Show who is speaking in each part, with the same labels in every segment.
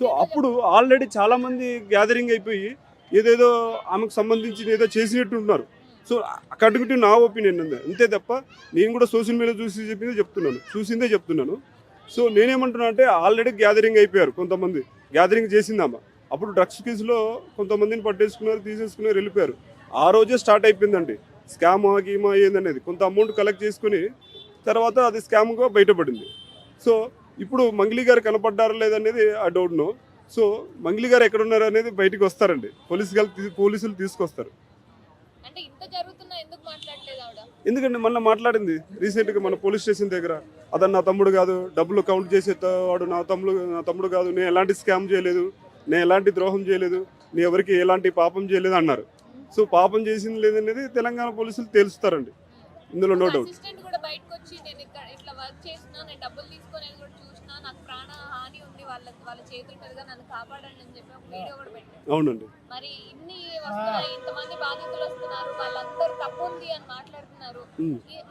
Speaker 1: So అప్పుడు already చాలామంది gathering అయిపోయి ఏదేదో ఆమెకు సంబంధించిన ఏదో చేసినట్టు ఉన్నారు. సో అక్కడికి నా ఒపీనియన్ ఉంది అంతే తప్ప నేను కూడా సోషల్ మీడియా చూసిందే చెప్తున్నాను. సో నేనేమంటున్నా అంటే ఆల్రెడీ గ్యాదరింగ్ అయిపోయారు కొంతమంది, గ్యాదరింగ్ చేసిందమ్మ. అప్పుడు డ్రగ్స్ కేసులో కొంతమందిని పట్టేసుకున్నారు, తీసేసుకున్నారు, వెళ్ళిపోయారు. ఆ రోజే స్టార్ట్ అయిపోయిందండి స్కామ్ గీమా ఏందనేది. కొంత అమౌంట్ కలెక్ట్ చేసుకుని తర్వాత అది స్కామ్గా బయటపడింది. సో ఇప్పుడు మంగ్లీ గారు కనపడ్డారా లేదనేది I don't know. So Mangli గారు ఎక్కడున్నారు అనేది బయటికి వస్తారండి, పోలీసులు తీసుకొస్తారు. ఎందుకంటే మొన్న మాట్లాడింది రీసెంట్గా మన పోలీస్ స్టేషన్ దగ్గర, అతను నా తమ్ముడు కాదు, డబ్బులు కౌంట్ చేసేవాడు నా తమ్ముడు కాదు, నేను ఎలాంటి స్కామ్ చేయలేదు, నేను ఎలాంటి ద్రోహం చేయలేదు, నేను ఎవరికి ఎలాంటి పాపం చేయలేదు అన్నారు. సో పాపం చేసింది లేదనేది తెలంగాణ పోలీసులు తెలుస్తారండి, ఇందులో నో డౌట్. అవునండి.
Speaker 2: మరి ఇన్ని వస్తున్నాయి, ఇంతమంది బాధితులు వస్తున్నారు, వాళ్ళందరూ తప్పు ఉంది అని మాట్లాడుతున్నారు.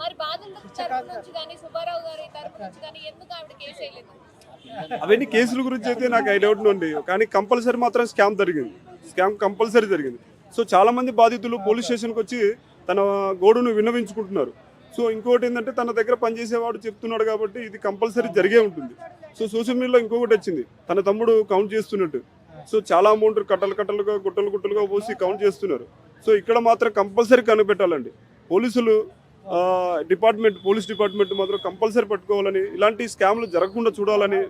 Speaker 2: మరి బాధితుల తరపు నుంచి కానీ సుబ్బారావు గారి తరపు నుంచి కానీ ఎందుకు ఆవిడ కేసు వేయలేదు?
Speaker 1: అవన్నీ కేసుల గురించి అయితే నాకు ఐ డౌట్ నుండి, కానీ కంపల్సరీ మాత్రం స్కామ్ కంపల్సరీ జరిగింది. సో చాలా మంది బాధితులు పోలీస్ స్టేషన్కి వచ్చి తన గోడును విన్నవించుకుంటున్నారు. సో ఇంకోటి ఏంటంటే తన దగ్గర పనిచేసేవాడు చెప్తున్నాడు కాబట్టి ఇది కంపల్సరీ జరిగే ఉంటుంది. సో సోషల్ మీడియాలో ఇంకొకటి వచ్చింది, తన తమ్ముడు కౌంట్ చేస్తున్నట్టు. సో చాలా అమౌంట్ కట్టలుగా గుట్టలుగా పోసి కౌంట్ చేస్తున్నారు. సో ఇక్కడ మాత్రం కంపల్సరీ కనిపెట్టాలండి పోలీసులు, పోలీస్ డిపార్ట్మెంట్ మాత్రం కంపల్సరీ పట్టుకోవాలని, ఇలాంటి స్కామ్లు జరగకుండా చూడాలని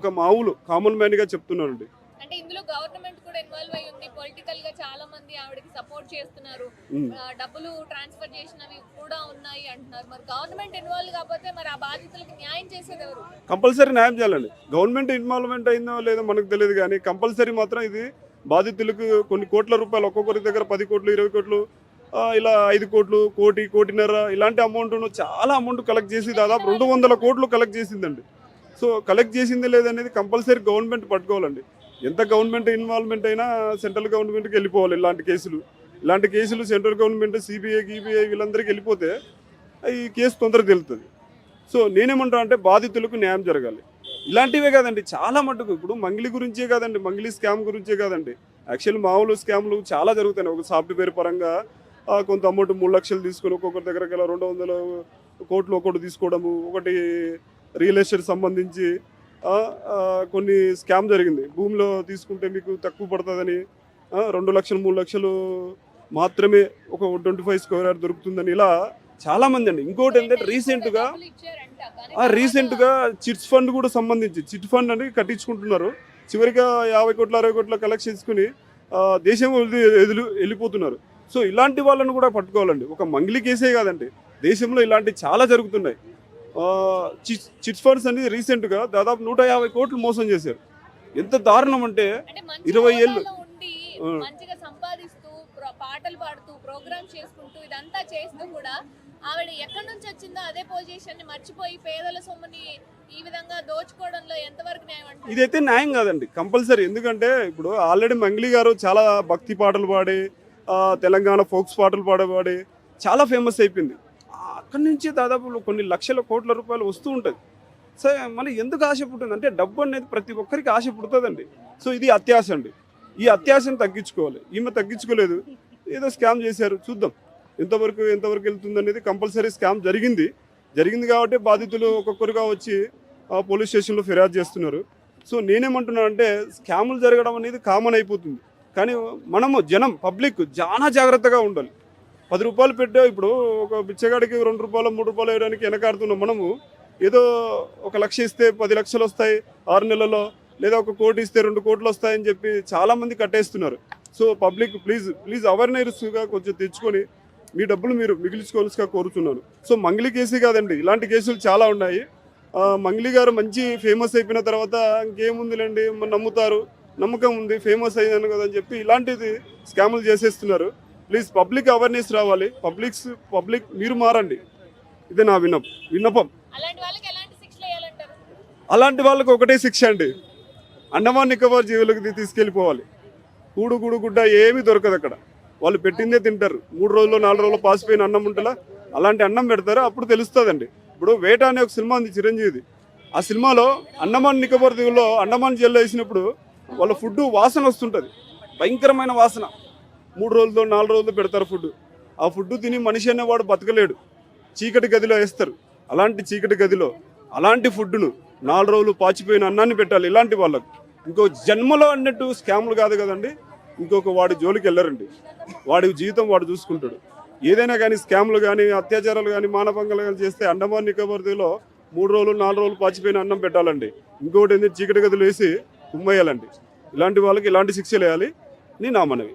Speaker 1: ఒక మామూలు కామన్ మ్యాన్గా చెప్తున్నానండి.
Speaker 2: అంటే ఇందులో గవర్నమెంట్ కూడా ఇన్వాల్వ్ అయి ఉంది, పొలిటికల్ గా చాలా మంది ఆవిడకి సపోర్ట్ చేస్తున్నారు, డబ్బులు ట్రాన్స్ఫర్ చేసినవి కూడా ఉన్నాయి అంటున్నారు. మరి గవర్నమెంట్ ఇన్వాల్వ్ కాకపోతే మరి ఆ బాధితులకు న్యాయం చేసేది ఎవరు?
Speaker 1: కంపల్సరీ న్యాయం చేయాలండి. గవర్నమెంట్ ఇన్వాల్వ్మెంట్ అయిందో లేదో మనకు తెలియదు, కానీ కంపల్సరీ మాత్రం ఇది బాధితులకు కొన్ని కోట్ల రూపాయలు, ఒక్కొక్కరి దగ్గర 10 కోట్లు 20 కోట్లు ఇలా 5 కోట్లు, కోటిన్నర ఇలాంటి అమౌంట్ను చాలా అమౌంట్ కలెక్ట్ చేసి దాదాపు 200 కోట్లు కలెక్ట్ చేసిందండి. సో కలెక్ట్ చేసింది లేదనేది కంపల్సరీ గవర్నమెంట్ పట్టుకోవాలండి. ఎంత గవర్నమెంట్ ఇన్వాల్వ్మెంట్ అయినా సెంట్రల్ గవర్నమెంట్కి వెళ్ళిపోవాలి. ఇలాంటి కేసులు సెంట్రల్ గవర్నమెంట్, సిబిఐ వీళ్ళందరికీ వెళ్ళిపోతే ఈ కేసు తొందరగా తెలుస్తుంది. సో నేనేమంటా అంటే బాధితులకు న్యాయం జరగాలి. ఇలాంటివే కాదండి, చాలా మటుకు ఇప్పుడు మంగ్లీ గురించే కాదండి, మంగ్లీ స్కామ్ గురించే కాదండి, యాక్చువల్ మామూలు స్కామ్లు చాలా జరుగుతాయి. ఒక సాఫ్ట్వేర్ పరంగా కొంత అమౌంట్ 3 లక్షలు తీసుకొని ఒక్కొక్కరి దగ్గర 200 కోట్లు ఒకటి తీసుకోవడము, ఒకటి రియల్ ఎస్టేట్ సంబంధించి కొన్ని స్కామ్ జరిగింది. భూమిలో తీసుకుంటే మీకు తక్కువ పడుతుందని 2 లక్షలు 3 లక్షలు మాత్రమే ఒక 25 స్క్వేర్ యార్డ్ దొరుకుతుందని ఇలా చాలా మంది అండి. ఇంకోటి ఏంటంటే రీసెంట్గా చిట్స్ ఫండ్ కూడా సంబంధించి చిట్ ఫండ్ అని కట్టించుకుంటున్నారు. చివరిగా 50 కోట్ల 60 కోట్ల కలెక్ట్ చేసుకుని దేశం వెళ్ళిపోతున్నారు. సో ఇలాంటి వాళ్ళను కూడా పట్టుకోవాలండి. ఒక మంగ్లీ కేసే కాదండి, దేశంలో ఇలాంటి చాలా జరుగుతున్నాయి. చిట్ ఫండ్స్ అనేది రీసెంట్గా దాదాపు 150 కోట్లు మోసం చేశారు. ఎంత దారుణం అంటే 20 ఏళ్ళు
Speaker 2: మంచిగా సంపాదిస్తూ పాటలు పాడుతూ ప్రోగ్రామ్ చేసుకుంటూ ఇదంతా చేస్తూ కూడా ఆవిడ ఎక్కడి నుంచి వచ్చిందో అదే పొజిషన్ ని మర్చిపోయి పేదల సొమ్ముని ఈ విధంగా దోచుకోవడంలో ఎంతవరకు న్యాయం అంటే?
Speaker 1: ఇదైతే న్యాయం కాదండి కంపల్సరీ. ఎందుకంటే ఇప్పుడు ఆల్రెడీ మంగ్లీ గారు చాలా భక్తి పాటలు పాడి, తెలంగాణ ఫోక్స్ పాటలు పాడి చాలా ఫేమస్ అయిపోయింది. అక్కడి నుంచి దాదాపు కొన్ని లక్షల కోట్ల రూపాయలు వస్తూ ఉంటుంది. సో మరి ఎందుకు ఆశ పుట్టింది అంటే డబ్బు అనేది ప్రతి ఒక్కరికి ఆశ పుడుతుందండి. సో ఇది అత్యాశ అండి. ఈ అత్యాశను తగ్గించుకోవాలి. ఈమె తగ్గించుకోలేదు, ఏదో స్కామ్ చేశారు. చూద్దాం ఎంతవరకు వెళ్తుంది అనేది. కంపల్సరీ స్కామ్ జరిగింది కాబట్టి బాధితులు ఒక్కొక్కరుగా వచ్చి పోలీస్ స్టేషన్లో ఫిర్యాదు చేస్తున్నారు. సో నేనేమంటున్నా అంటే స్కాములు జరగడం అనేది కామన్ అయిపోతుంది, కానీ మనము జనం పబ్లిక్ చాలా జాగ్రత్తగా ఉండాలి. 10 రూపాయలు పెట్టే ఇప్పుడు ఒక బిచ్చగాడికి 2 రూపాయలు 3 రూపాయలు వేయడానికి వెనకాడుతున్నాం. మనము ఏదో 1 లక్ష ఇస్తే 10 లక్షలు వస్తాయి 6 నెలల్లో, లేదా 1 కోటి ఇస్తే 2 కోట్లు వస్తాయని చెప్పి చాలామంది కట్టేస్తున్నారు. సో పబ్లిక్ ప్లీజ్ అవేర్నెస్గా కొంచెం తెచ్చుకొని మీ డబ్బులు మీరు మిగిలించుకోవాల్సిగా కోరుతున్నాను. సో మంగ్లీ కేసే కాదండి, ఇలాంటి కేసులు చాలా ఉన్నాయి. మంగ్లీ గారు మంచి ఫేమస్ అయిపోయిన తర్వాత ఇంకేముందిలేండి నమ్ముతారు, నమ్మకం ఉంది, ఫేమస్ అయ్యాను కదా అని చెప్పి ఇలాంటిది స్కాములు చేసేస్తున్నారు. ప్లీజ్ పబ్లిక్ అవేర్నెస్ రావాలి. పబ్లిక్ మీరు మారండి, ఇదే నా విన్నపం. అలాంటి వాళ్ళకి ఒకటే శిక్ష అండి, అండమాన్ నికోబార్ జీవులకు తీసుకెళ్ళిపోవాలి. కూడు గుడ్డ ఏమీ దొరకదు అక్కడ, వాళ్ళు పెట్టిందే తింటారు. 3 రోజులు 4 రోజులు పాసిపోయిన అన్నం ఉంటుందా, అలాంటి అన్నం పెడతారు. అప్పుడు తెలుస్తుందండి. ఇప్పుడు వేట అనే ఒక సినిమా ఉంది చిరంజీవిది. ఆ సినిమాలో అండమాన్ నికోబార్ దీవుల్లో అండమాన్ జైల్లో వేసినప్పుడు వాళ్ళ ఫుడ్ వాసన వస్తుంటుంది, భయంకరమైన వాసన. 3 రోజులతో 4 రోజులతో పెడతారు ఫుడ్. ఆ ఫుడ్ తిని మనిషి అనేవాడు బతకలేడు. చీకటి గదిలో వేస్తారు. అలాంటి చీకటి గదిలో అలాంటి ఫుడ్ను 4 రోజులు పాచిపోయిన అన్నాన్ని పెట్టాలి ఇలాంటి వాళ్ళకు. ఇంకో జన్మలో అన్నట్టు స్కామ్లు కాదు కదండి, ఇంకొక వాడి జోలికి వెళ్ళరండి. వాడి జీవితం వాడు చూసుకుంటాడు. ఏదైనా కానీ స్కామ్లు కానీ అత్యాచారాలు కానీ మానభంగాలు కానీ చేస్తే అండమాన్ నికోబార్లో 3 రోజులు 4 రోజులు పాచిపోయిన అన్నం పెట్టాలండి. ఇంకొకటి ఏంటి, చీకటి గదులు వేసి కుమ్మేయాలండి. ఇలాంటి వాళ్ళకి ఇలాంటి శిక్షలు వేయాలి అని నా మనవి.